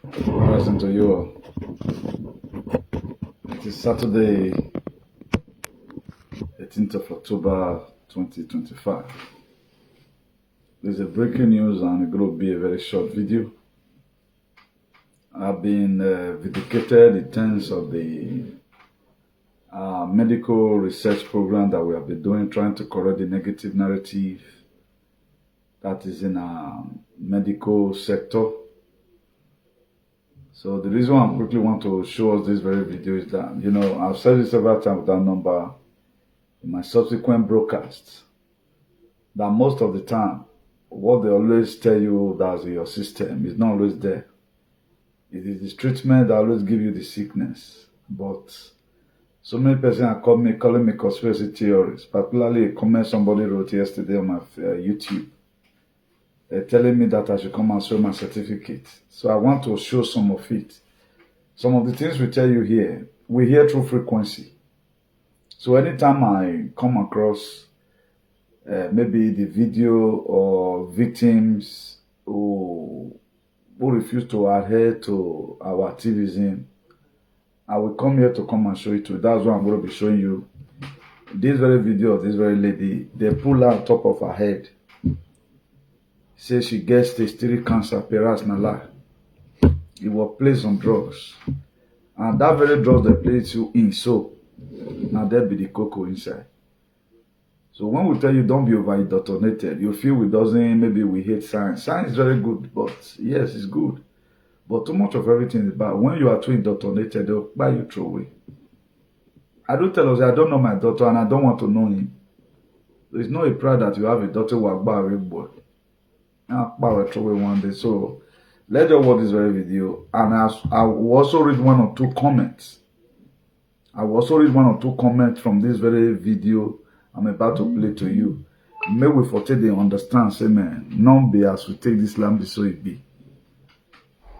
Listen to you all. It is Saturday, 18th of October 2025. There's a breaking news and it's going to be a very short video. I've been vindicated in terms of the medical research program that we have been doing, trying to correct the negative narrative that is in our medical sector. So the reason why I quickly want to show us this very video is that, I've said it several times with that number in my subsequent broadcasts, that most of the time, what they always tell you that's in your system is not always there. It is this treatment that always give you the sickness. But so many persons are calling me conspiracy theories, particularly a comment somebody wrote yesterday on my YouTube. They're telling me that I should come and show my certificate. So I want to show some of it. Some of the things we tell you here, we hear through frequency. So anytime I come across maybe the video or victims who refuse to adhere to our activism, I will come here to come and show it to you. That's what I'm going to be showing you. This very video of this very lady, they pull her on top of her head. Says she gets stage 3 cancer, perhaps na lie. It was placed on drugs. And that very drugs they place you in, so now there be the cocoa inside. So when we tell you don't be over-indoctrinated, you feel we doesn't, maybe we hate science. Science is very good, but yes, it's good. But too much of everything is bad. When you are too indoctrinated, they'll buy you throw away. I do tell us I don't know my daughter and I don't want to know him. It's not a pride that you have a daughter who are a big boy. I'll throw away one day. So let's just watch this very video. And I will also read one or two comments. I will also read one or two comments from this very video I'm about to play to you. May we for they understand, say man, none be as we take this lamb so it be.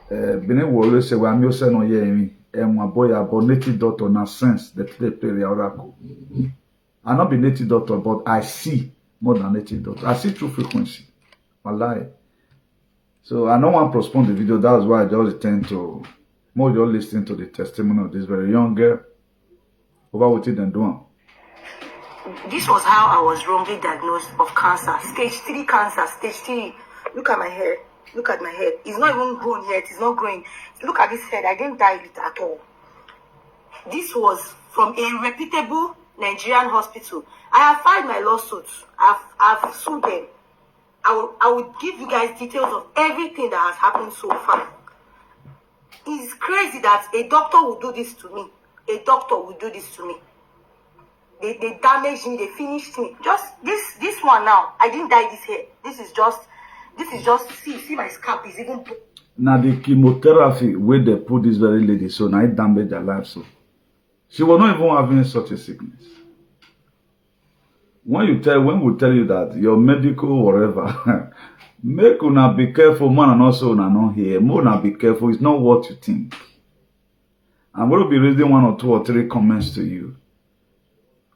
Benin will always say, well, I'm your son or me, and my boy about native doctor na sense that they play the oracle. I not be native doctor, but I see more than native doctor. I see through frequency. I lie. So I don't want to postpone the video. That's why I just tend to more just listening to the testimony of this very young girl. Over what it and doing. This was how I was wrongly diagnosed of cancer. Stage 3 cancer, stage 3. Look at my hair. Look at my head. It's not even grown yet. It's not growing. Look at this head. I didn't dye it at all. This was from a reputable Nigerian hospital. I have filed my lawsuits. I've sued them. I will give you guys details of everything that has happened so far. It's crazy that a doctor will do this to me. A doctor will do this to me. They damaged me. They finished me. Just this one now. I didn't dye this hair. This is just see my scalp is even. Now the chemotherapy where they put this very lady, so now it damaged her life. So she was not even having such a sickness. When we tell you that your medical whatever, make una be careful, man, and also una not here. More una be careful. It's not what you think. I'm going to be reading 1 or 2 or 3 comments to you.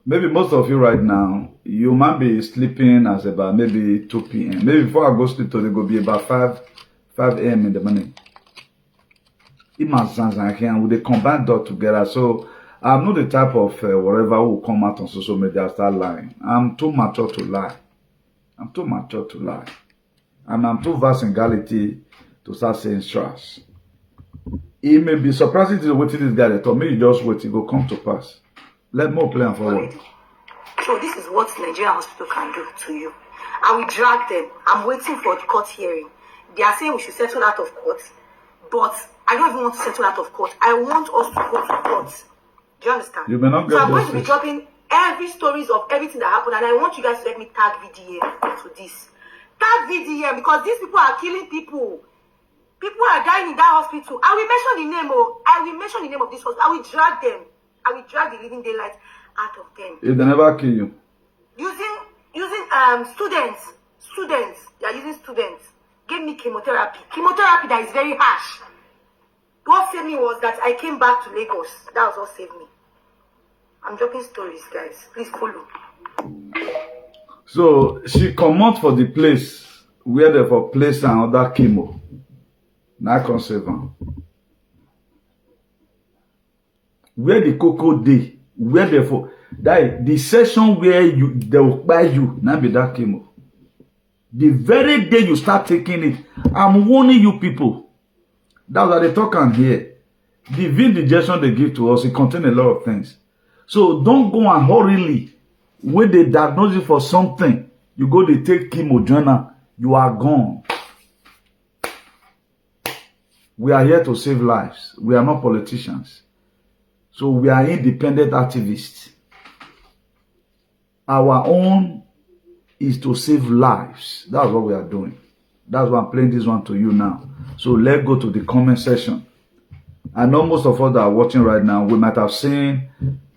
Maybe most of you right now, you might be sleeping as about maybe 2 p.m. Maybe before I go sleep, it will be about 5 a.m. in the morning. It must sound like and they combine that together. So I'm not the type of whatever who come out on social media and start lying. I'm too mature to lie. I'm too mature to lie. And I'm too vast in Galilee to start saying trash. It may be surprising to wait till this guy told me, you just wait, it will come to pass. Let more play forward. So this is what Nigerian hospital can do to you. I will drag them. I'm waiting for the court hearing. They are saying we should settle out of court. But I don't even want to settle out of court. I want us to go to court. Do you understand? You may not get so I'm going to be dropping every stories of everything that happened, and I want you guys to let me tag VDM to this. Tag VDM because these people are killing people. People are dying in that hospital. I will mention the name of this hospital. I will drag them. I will drag the living daylight out of them. If they never kill you. Using students. They are using students. Gave me chemotherapy. Chemotherapy that is very harsh. What saved me was that I came back to Lagos. That was what saved me. I'm dropping stories, guys. Please follow. So she come out for the place where they for place and other chemo. Now I can save am. Where the cocoa day, where therefore that the session where they will buy you, now be that chemo. The very day you start taking it, I'm warning you people. That's what they talk on here. The vindication they give to us, it contains a lot of things. So don't go and hurriedly, when they diagnose you for something, you go to take chemo journal, you are gone. We are here to save lives. We are not politicians. So we are independent activists. Our own is to save lives. That's what we are doing. That's why I'm playing this one to you now. So let's go to the comment section. I know most of us that are watching right now, we might have seen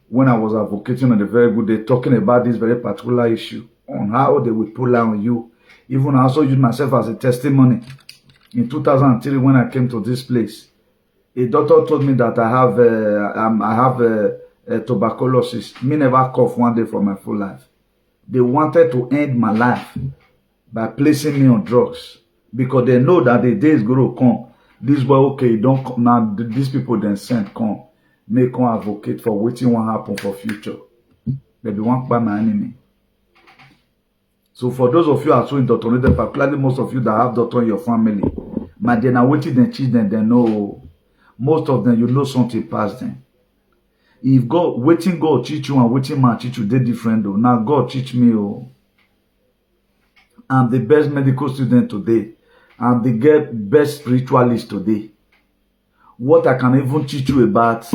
when I was advocating on the very good day, talking about this very particular issue, on how they will pull out on you. Even I also used myself as a testimony. In 2003, when I came to this place, a doctor told me that I have tuberculosis. Me never cough one day for my full life. They wanted to end my life by placing me on drugs because they know that the day is going to come. This boy, okay, don't come now. These people then send come, may come advocate for waiting what happen for future. They be want by my enemy. So for those of you who are so indoctrinated, particularly most of you that have doctor in your family, my then are waiting the children, they know most of them, you know something past them. If God waiting God teach you and waiting man teach you, they different though. Now God teach me. Oh, I'm the best medical student today. I'm the best spiritualist today. What I can even teach you about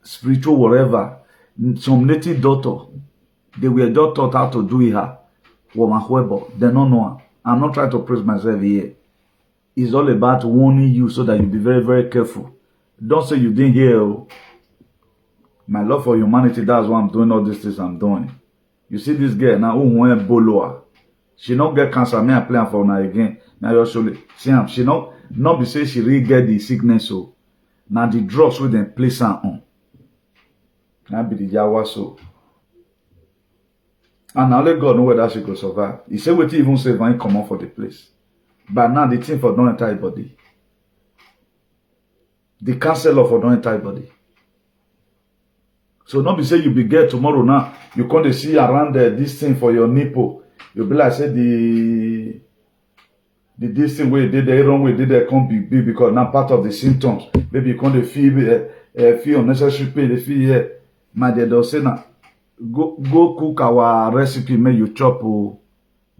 spiritual whatever. Some native doctor, they were just taught how to do it. They don't know. I'm not trying to praise myself here. It's all about warning you so that you be very, very careful. Don't say you didn't hear. Oh. My love for humanity, that's why I'm doing all these things I'm doing. You see this girl now, who went boloa. She not get cancer, me I plan for her again. Now you surely see him. She not be say she really get the sickness. So now the drugs will then place her on. Now be the Yawa so. And now let God know whether she could survive. He said what he even say when he come out for the place. But now the thing for don't enter body. The counselor for don't enter body. So not be say you be get tomorrow now. You can't see around this thing for your nipple. You'll be like say this thing where did the wrong way did they come big because now part of the symptoms. Maybe you can't feel unnecessary pain. They feel here. My dear don't say now. Go cook our recipe. Make you chop. Oh.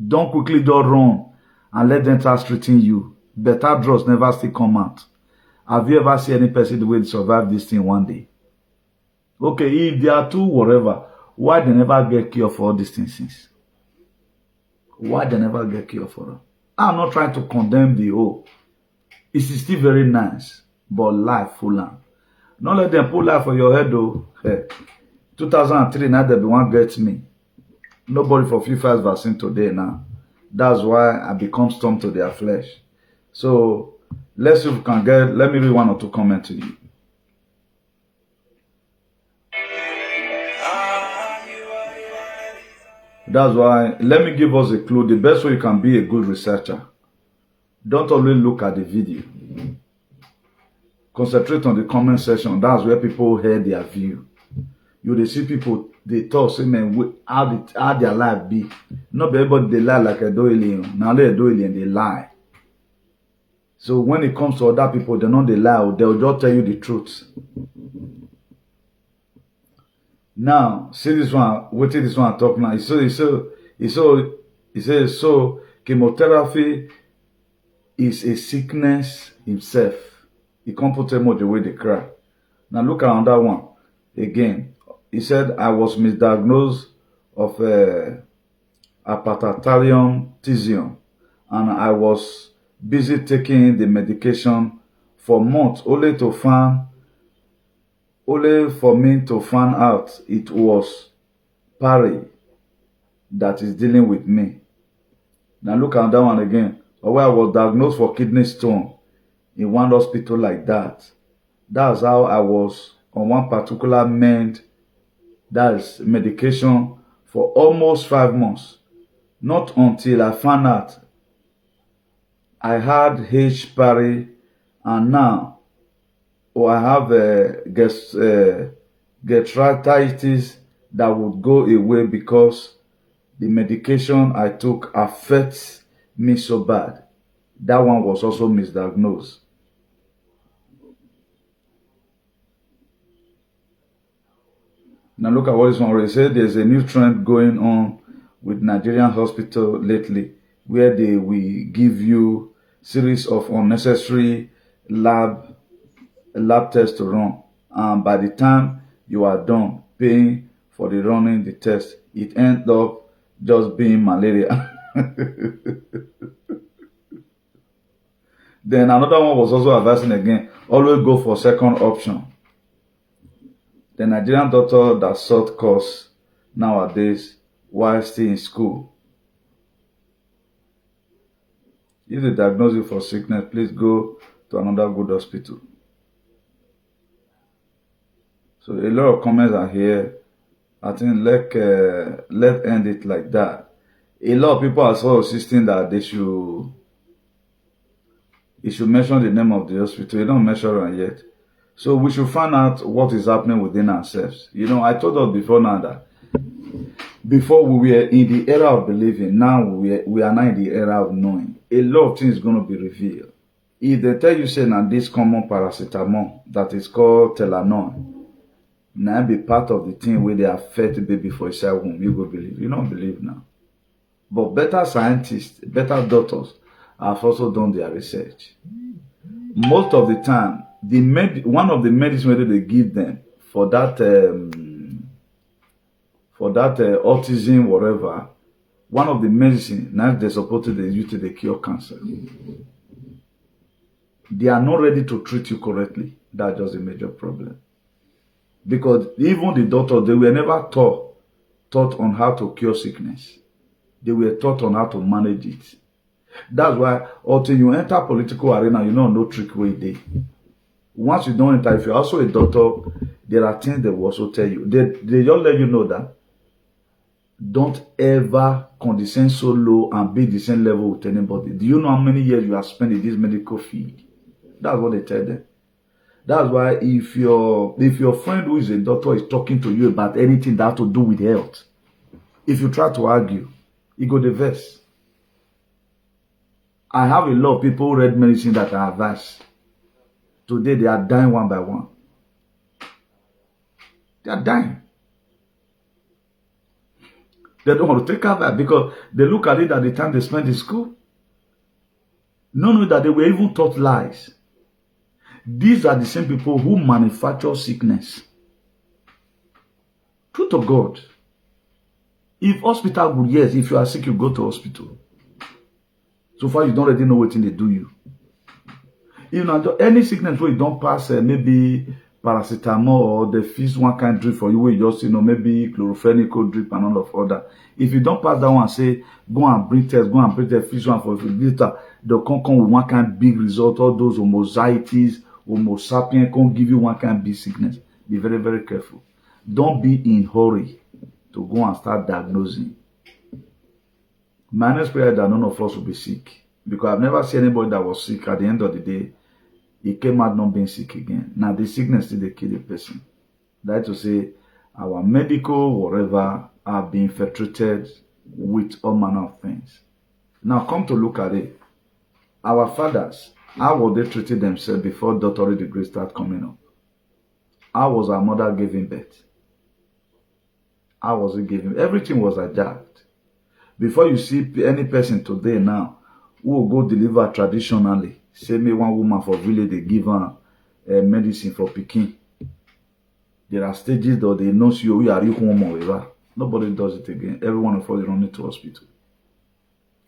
Don't quickly just run and let them start treating you. Better drugs never still come out. Have you ever seen any person the way they survive this thing one day? Okay, if they are too whatever, why they never get cure for all these things since? Why they never get cure for them? I'm not trying to condemn the whole. It is still very nice, but life full on. Don't let them pull life for your head though. Hey, 2003 now they be one gets me. Nobody for FIFA vaccine today now. That's why I become storm to their flesh. So let's see if we can get. Let me read one or two comments to you. That's why, let me give us a clue. The best way you can be a good researcher. Don't always look at the video. Concentrate on the comment section. That's where people hear their view. You see people, they talk, say, man, how their life be. Not everybody, they lie like a doilin. Now they're doilin, they lie. So when it comes to other people, they know they lie. They'll just tell you the truth. Now, see this one, what is this one I talk now? He says, so chemotherapy is a sickness himself. He can't put them the way they cry. Now look at that one. Again, he said, I was misdiagnosed of hyperthyroidism and I was busy taking the medication for months only for me to find out it was Parry that is dealing with me. Now look at that one again. Where I was diagnosed for kidney stone in one hospital like that. That's how I was on one particular that's medication for almost 5 months. Not until I found out I had H. Parry And now, I have gastritis that would go away because the medication I took affects me so bad. That one was also misdiagnosed. Now look at what this one already said. There's a new trend going on with Nigerian hospital lately, where they will give you series of unnecessary lab tests to run, and by the time you are done paying for the running the test, it ends up just being malaria. Then another one was also advising again, always go for second option. The Nigerian doctor that sought course nowadays while still in school. If they diagnose you for sickness, please go to another good hospital. So a lot of comments are here. I think let's end it like that. A lot of people are also insisting that they should mention the name of the hospital. They don't mention it yet. So we should find out what is happening within ourselves. You know, I told us before now that before we were in the era of believing, now we are now in the era of knowing. A lot of things is going to be revealed. If they tell you, say, now this common paracetamol that is called Telenol, now be part of the thing where they affect the baby for inside womb, you go believe. You don't believe now. But better scientists, better doctors have also done their research. Most of the time, one of the medicine that they give them for that autism, whatever, one of the medicine now they're supposed to use to cure cancer. They are not ready to treat you correctly. That's just a major problem. Because even the doctors, they were never taught on how to cure sickness. They were taught on how to manage it. That's why until you enter political arena, you know no trick way they. Once you don't enter, if you're also a doctor, there are things they will also tell you. They just let you know that don't ever condescend so low and be the same level with anybody. Do you know how many years you have spent in this medical field? That's what they tell them. That's why if your friend who is a doctor is talking to you about anything that has to do with health, if you try to argue, you go diverse. I have a lot of people who read medicine that are advanced. Today they are dying one by one. They are dying. They don't want to take care of that because they look at it at the time they spent in school. Knowing that they were even taught lies. These are the same people who manufacture sickness. Truth of God. If hospital good, yes, if you are sick, you go to hospital. So far, you don't already know what they do you. You know, any sickness where you don't pass maybe paracetamol or they fix one kind drip for you, where you just, maybe chlorophyll drip and all of other. If you don't pass that one, say, go and bring test, fix one for you. Later, they'll come with one kind big result. All those homozygous, homo sapien can't give you one kind big sickness. Be very, very careful. Don't be in hurry to go and start diagnosing. My next prayer that none of us will be sick. Because I've never seen anybody that was sick at the end of the day. He came out not being sick again. Now the sickness still they kill the person. That is to say, our medical whatever are being infiltrated with all manner of things. Now come to look at it. Our fathers, how were they treating themselves before doctorate degree start coming up? How was our mother giving birth? How was it giving? Everything was adjusted. Before you see any person today now who will go deliver traditionally, say me one woman for village, they give her medicine for pikin. There are stages that they know you are home or whatever. Nobody does it again. Everyone of us is running to hospital.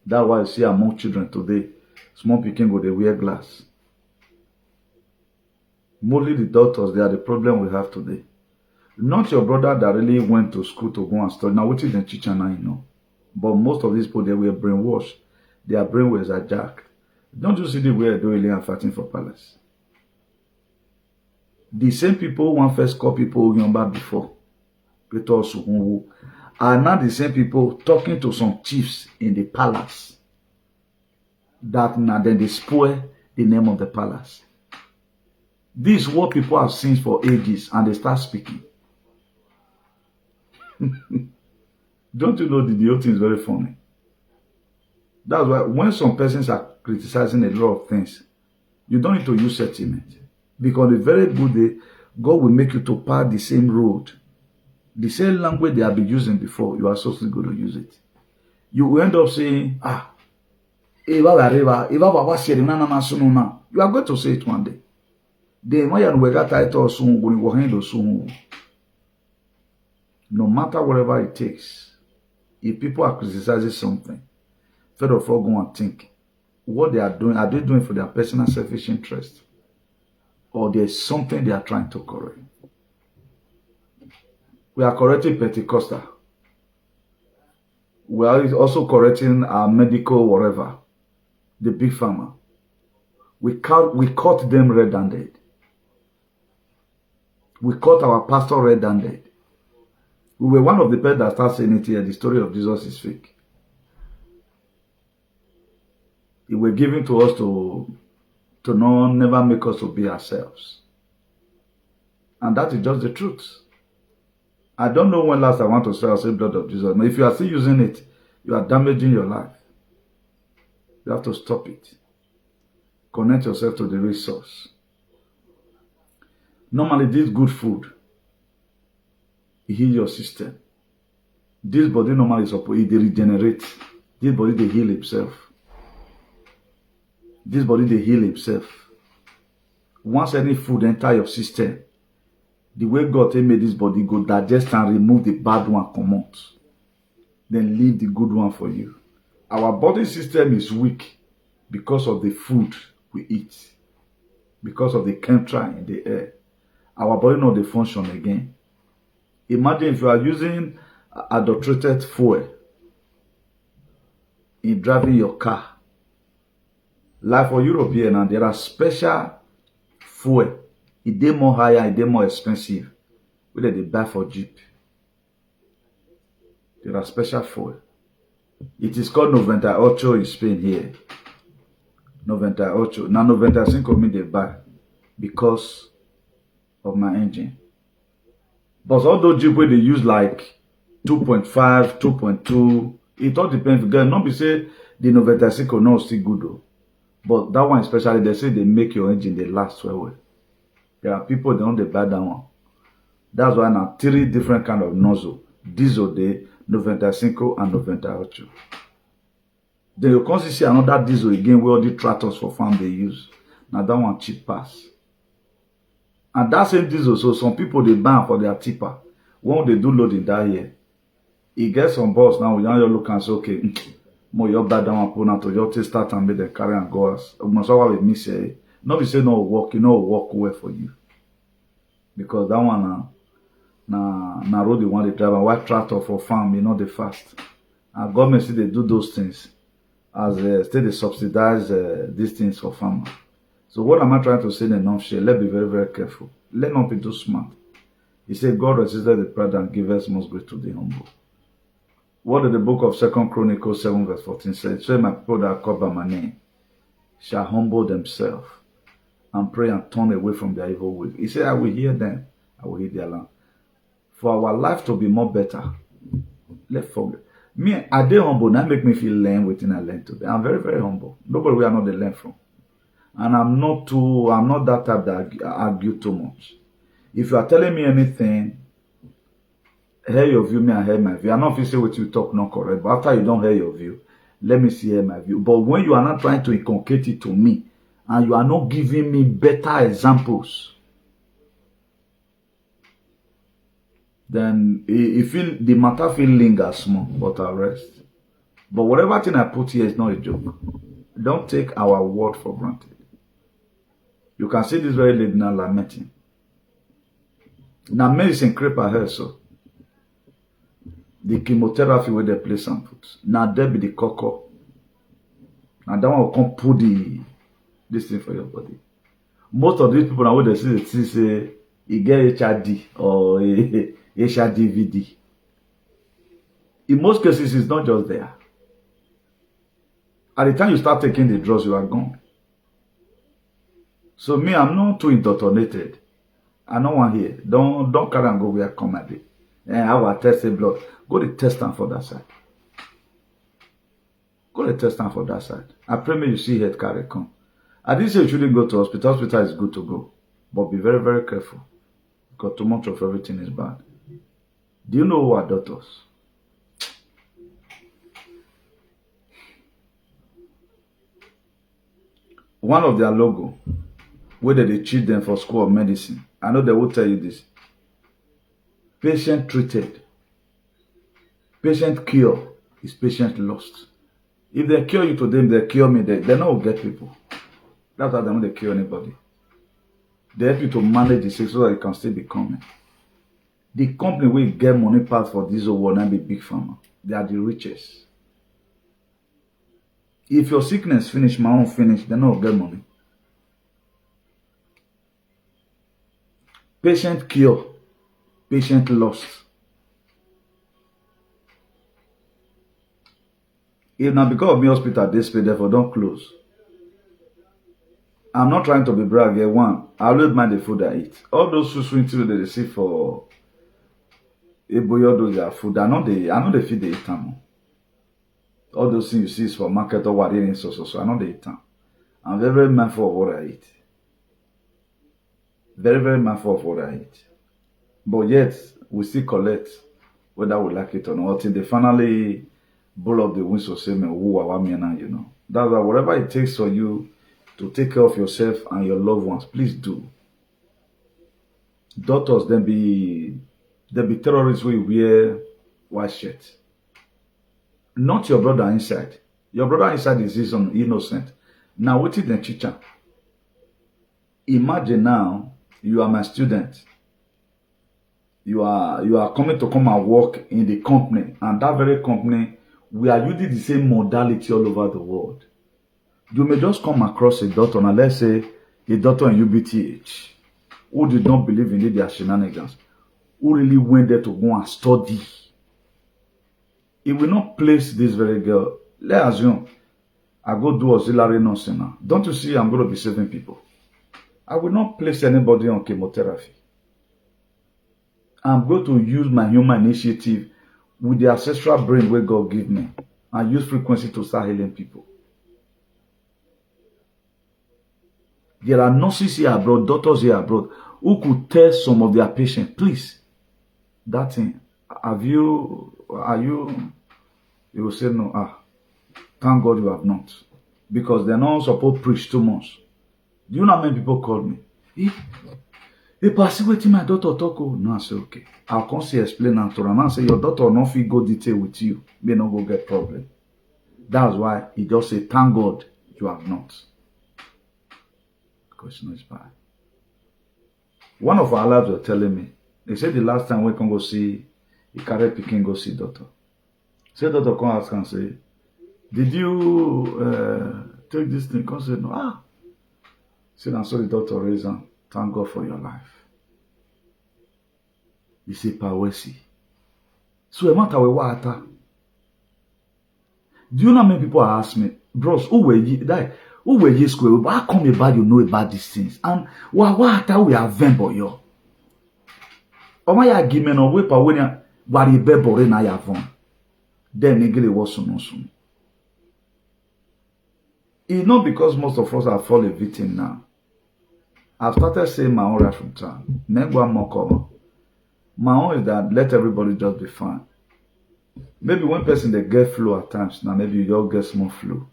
That's why you see among children today, small pikin go they wear glass. Mostly the doctors, they are the problem we have today. Not your brother that really went to school to go and study. Now, what is the teacher now, But most of these people, they were brainwashed. Their brainwaves are jacked. Don't you see the way they're doing and fighting for palace? The same people who want first call people who remember before, are now the same people talking to some chiefs in the palace. That now then they spoil the name of the palace. This is what people have seen for ages, and they start speaking. Don't you know the whole thing is very funny? That's why when some persons are criticizing a lot of things, you don't need to use sentiment. Because the very good day, God will make you to pass the same road. The same language they have been using before, you are supposed to go to use it. You will end up saying, you are going to say it one day. No matter whatever it takes, if people are criticizing something, first of all, go and think what they are they doing for their personal selfish interest? Or there's something they are trying to correct? We are correcting Pentecostal. We are also correcting our medical whatever, the big pharma. We caught them red-handed. We caught our pastor red-handed. We were one of the people that started saying it here, the story of Jesus is fake. It was given to us to never make us to be ourselves. And that is just the truth. I don't know when last I want to say blood of Jesus. But if you are still using it, you are damaging your life. You have to stop it. Connect yourself to the resource. Normally, this good food, it heals your system. This body normally is supposed to regenerate. This body, they heal itself. This body, they heal itself. Once any food enter your system, the way God made this body go digest and remove the bad one, come out. Then leave the good one for you. Our body system is weak because of the food we eat. Because of the chemtrail in the air. Our body not the function again. Imagine if you are using adulterated fuel in driving your car. Like for European, and there are special fuel. It is more higher, it is more expensive. Whether they buy for Jeep. There are special fuel. It is called 98 in Spain here. 98. Now 95 me they buy because of my engine. But all those Jeep where they use like 2.5, 2.2, it all depends. Guys, not be say the 95 no still good though. But that one especially, they say they make your engine they last well. There are people that don't buy that one. That's why now 3 different kind of nozzle. Diesel day, 95 and 98. Then you can see another diesel again where all the tractors for farm they use. Now that one cheap pass. And that same diesel, so some people they buy for their tipper. When they do loading that year, it gets some boss now. We now look and say, okay, more your bad down and put out to your start and make them carry and go as. Must always me say, not be say no work, you know work well for you. Because that one na road the one they drive and white tractor for farm, you know the fast. And government see they do those things as they subsidize these things for farmers. So what am I trying to say in a nutshell? Let's be very, very careful. Let not be too smart. He said, God resisted the proud and giveth most grace to the humble. What did the book of 2 Chronicles 7 verse 14 say? Say, my people that are called by my name shall humble themselves and pray and turn away from their evil ways. He said, I will hear them. I will hear their land. For our life to be more better, let's forget. Me, I dey humble. That make me feel learn within I learn today. I'm very, very humble. Nobody we are not the learn from. And I'm not that type that argue too much. If you are telling me anything, hear your view, me and hear my view. I don't feel say what you talk not correct, but after you don't hear your view, let me see hear my view. But when you are not trying to inculcate it to me, and you are not giving me better examples, then the matter feel linger small, but I'll rest. But whatever thing I put here is not a joke. Don't take our word for granted. You can see this very lady now lamenting. Now medicine creep her hair so. The chemotherapy where they place and put. Now there be the cocoa. Now that one will come put this thing for your body. Most of these people now where they say you get HRD or HRDVD. In most cases, it's not just there. At the time you start taking the drugs, you are gone. So me, I'm not too indoctrinated. I don't want here. Don't carry and go where come at it. And I will test the blood. Go to test them for that side. Go to test them for that side. I pray me you see head carry come. I didn't say you shouldn't go to hospital. Hospital is good to go. But be very, very careful. Because too much of everything is bad. Do you know who are doctors? One of their logo, whether they cheat them for school of medicine, I know they will tell you this. Patient treated. Patient cure is patient lost. If they cure you today, they cure me, they not get people. That's why they don't cure anybody. They help you to manage the sick so that you can still be coming. The company will get money pass for this world and be big pharma. They are the richest. If your sickness finish, my own finish, they don't get money. Patient cure, patient lost. If now because of me hospital, they pay, therefore don't close. I'm not trying to be brag here. One, I always mind the food I eat. All those sweet things they receive for those their food. I know they feed they eat them. All those things you see is for market or what in so. I know they eat them. I'm very, very mindful of what I eat. Very, very mindful of what I eat. But yet, we still collect whether we like it or not. Until they finally blow up the window, say, who are we now, you know. That's why whatever it takes for you to take care of yourself and your loved ones, please do. Doctors, they be terrorists who wear white shirts. Not your brother inside. Your brother inside is innocent. Now, what is the teacher? Imagine now, you are my student. You are coming to come and work in the company, and that very company, we are using the same modality all over the world. You may just come across a doctor, and let's say a doctor in UBTH, who did not believe in their shenanigans, who really went there to go and study. He will not place this very girl. Let's assume I go do auxiliary nursing now. Don't you see I'm going to be saving people? I will not place anybody on chemotherapy. I'm going to use my human initiative with the ancestral brain where God gave me and use frequency to start healing people. There are nurses here abroad, doctors here abroad, who could tell some of their patients, please, that thing, you will say no, thank God you have not. Because they're not supposed to preach too much. Do you know how many people called me? If I see what my daughter talk, no, I say okay. I'll come see explain and to them and say your daughter not fit go detail with you, may not go get problem. That's why he just say thank God you have not. Because it's bad. One of our labs were telling me, they said the last time we can go see, he carry pikin go see doctor. Say doctor come ask and say, did you take this thing? Come say no. Say and so the doctor raise him. Thank God for your life. You say Pawesi. So a matter with water. Do you know how many people ask me, bros, who were you school? How come about you know about these things? And what we have vembo yo? Or my argument or whip away what he bebo in I have on. Then nigga was no soon. It's not because most of us are falling victim now. I've started saying my own right from time. Maybe one more common. My own is that let everybody just be fine. Maybe one person they get flu at times, now maybe you just get small flu.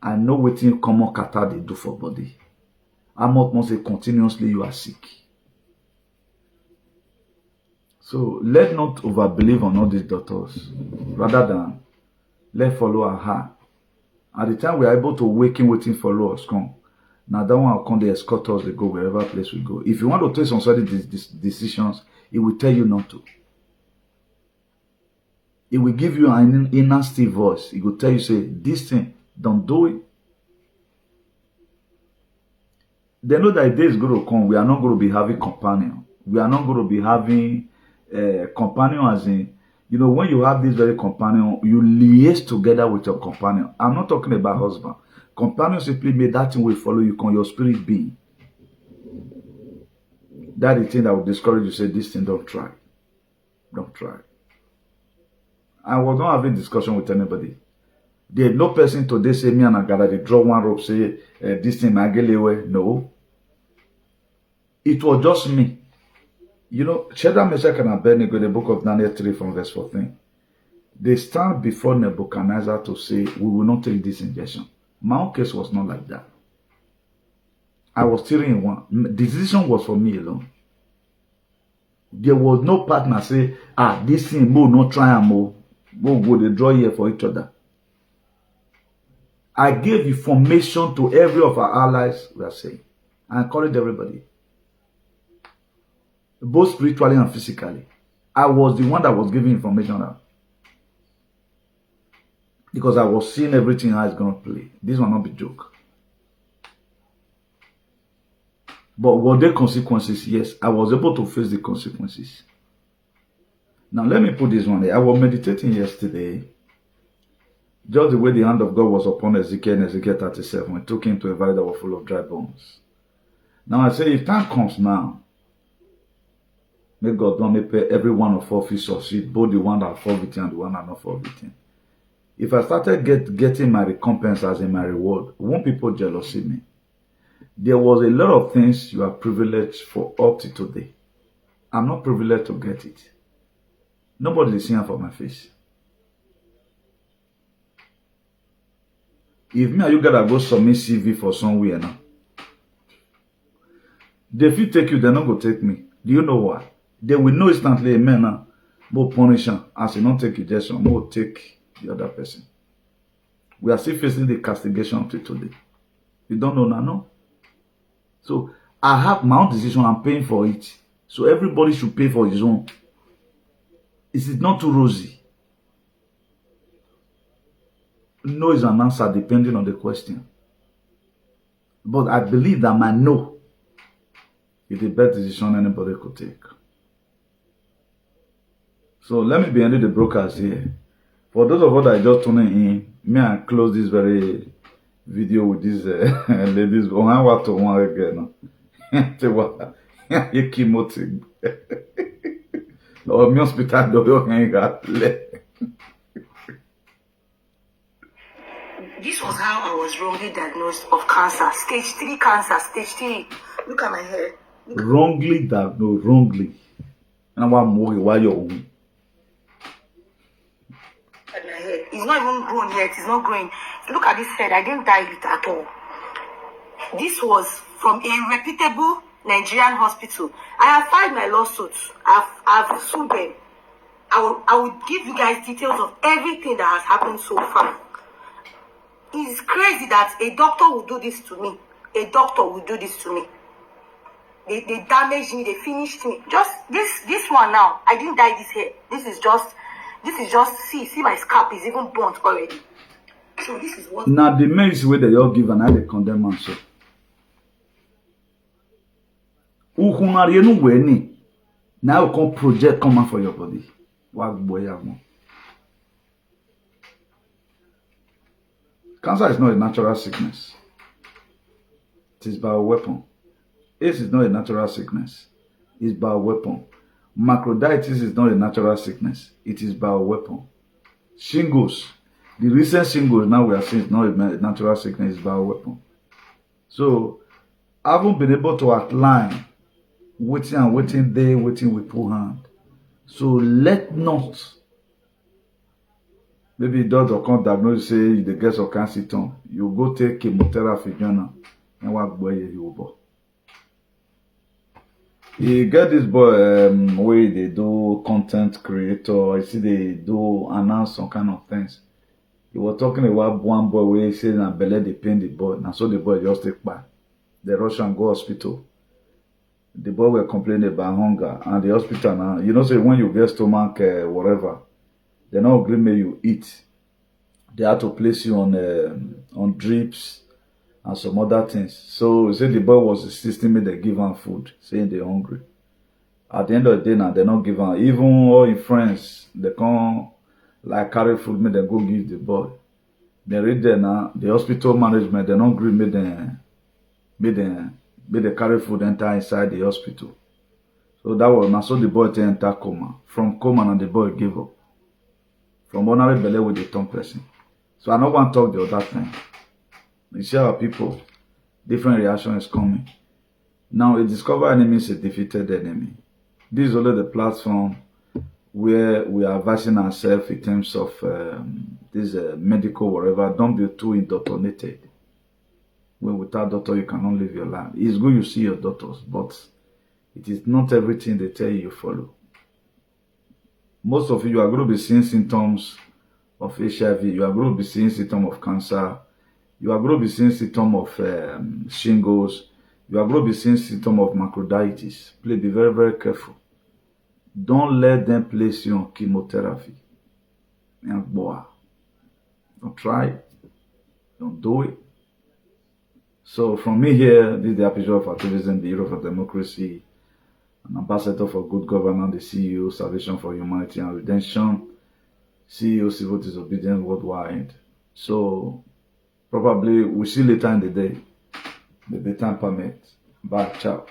I know what in common kata they do for body. I'm not going to say continuously you are sick. So let not overbelieve on all these doctors. Rather than let follow our heart. At the time we are able to waken waiting follow us come. Now that one will come they escort us, they go wherever place we go. If you want to take some certain decisions, it will tell you not to. It will give you an inner still voice. It will tell you, say, this thing, don't do it. They know that day is going to come. We are not going to be having companion. We are not going to be having companion as in, you know, when you have this very companion, you liaise together with your companion. I'm not talking about husband. Companion simply made that thing will follow you on your spirit being. That is the thing that would discourage you. Say this thing, don't try. Don't try. I was not having discussion with anybody. There's no person today say me and I gotta they draw one rope, say this thing I get away. No. It was just me. You know, Shadrach, Meshach, and Abednego, the book of Daniel 3 from verse 14. They stand before Nebuchadnezzar to say, we will not take this injection. My own case was not like that. I was still in one. The decision was for me alone. There was no partner say, this thing, we'll not try and more. We'll go they draw here for each other. I gave information to every of our allies, we are saying. I encouraged everybody. Both spiritually and physically. I was the one that was giving information out. Because I was seeing everything how it's going to play. This will not be a joke. But were there consequences? Yes, I was able to face the consequences. Now let me put this one there. I was meditating yesterday. Just the way the hand of God was upon Ezekiel in Ezekiel 37. When it took him to a valley that was full of dry bones. Now I say, if time comes now, may God don't make every one of us feel succeed, both the one that fall victim and the one that not fall victim. If I started getting my recompense as in my reward, won't people jealousy me? There was a lot of things you are privileged for up to today. I'm not privileged to get it. Nobody is seeing for my face. If me and you gotta go submit CV for somewhere now, they fit take you, they're not gonna take me. Do you know why? They will know instantly, amen, now, more punition as you not take injection, more take the other person. We are still facing the castigation until today. You don't know now, no? So I have my own decision, I'm paying for it. So everybody should pay for his own. It is not too rosy. No is an answer depending on the question. But I believe that my no is the best decision anybody could take. So let me be ending the broadcast here. For those of us that are just tuning in, may I close this very video with these ladies. Oh, I want to one again. You keep moting. Or me hospital do you hang up. This was how I was wrongly diagnosed of cancer. Stage 3 cancer. Stage 3. Look at my hair. Wrongly diagnosed. Wrongly. And I want more why you're home. At my head. It's not even grown yet. It's not growing. Look at this head. I didn't dye it at all. This was from a reputable Nigerian hospital. I have filed my lawsuits. I've sued them. I will give you guys details of everything that has happened so far. It's crazy that a doctor will do this to me. A doctor will do this to me. They damaged me. They finished me. Just this one now. I didn't dye this hair. This is just. See my scalp is even burnt already. So this is what. Now the main way that you give and I they condemn myself. Now come project come out for your body. What boy Cancer is not a natural sickness. It is by a weapon. AIDS is not a natural sickness. It's by a weapon. Microbitis is not a natural sickness. It is by a weapon. Shingles. The recent shingles now we are seeing is not a natural sickness. It's by a weapon. So, I haven't been able to outline waiting with full hand. So, let not. Maybe doctor can't diagnose say the guess of cancer tongue. You go take chemotherapy and what boy you go. You get this boy way they do content creator. I see they do announce some kind of things. He was talking about one boy where he said that belly they pain the boy. And so the boy just take back. They rush and go hospital. The boy were complaining about hunger and the hospital now. You know, say when you get stomach whatever. They not agree make you eat. They had to place you on drips and some other things. So say the boy was insisting me they give him food, saying they're hungry. At the end of the day now, they not give him. Even all in friends, they can't like carry food, me they go give the boy. They read there now, the hospital management, they not agree me they carry food enter inside the hospital. So that was now so the boy to enter coma. From coma and the boy gave up. From ordinary belly with the tongue person. So I don't want to talk the other thing. You see our people, different reaction is coming. Now a discovered enemy is a defeated enemy. This is only the platform where we are advising ourselves in terms of this medical whatever. Don't be too indoctrinated. When without doctor you cannot live your life. It's good you see your doctors, but it is not everything they tell you follow. Most of you are going to be seeing symptoms of HIV. You are going to be seeing symptoms of cancer. You are going to be seeing symptoms of shingles. You are going to be seeing symptoms of myocarditis. Please be very, very careful. Don't let them place you on chemotherapy. Don't try it. Don't do it. So from me here, this is the Archbishop of Activism, the Hero for Democracy, an ambassador for good governance, the CEO, Salvation for Humanity and Redemption, CEO, Civil Disobedience Worldwide. So probably we'll see later in the day. The time permit. Bye. Ciao.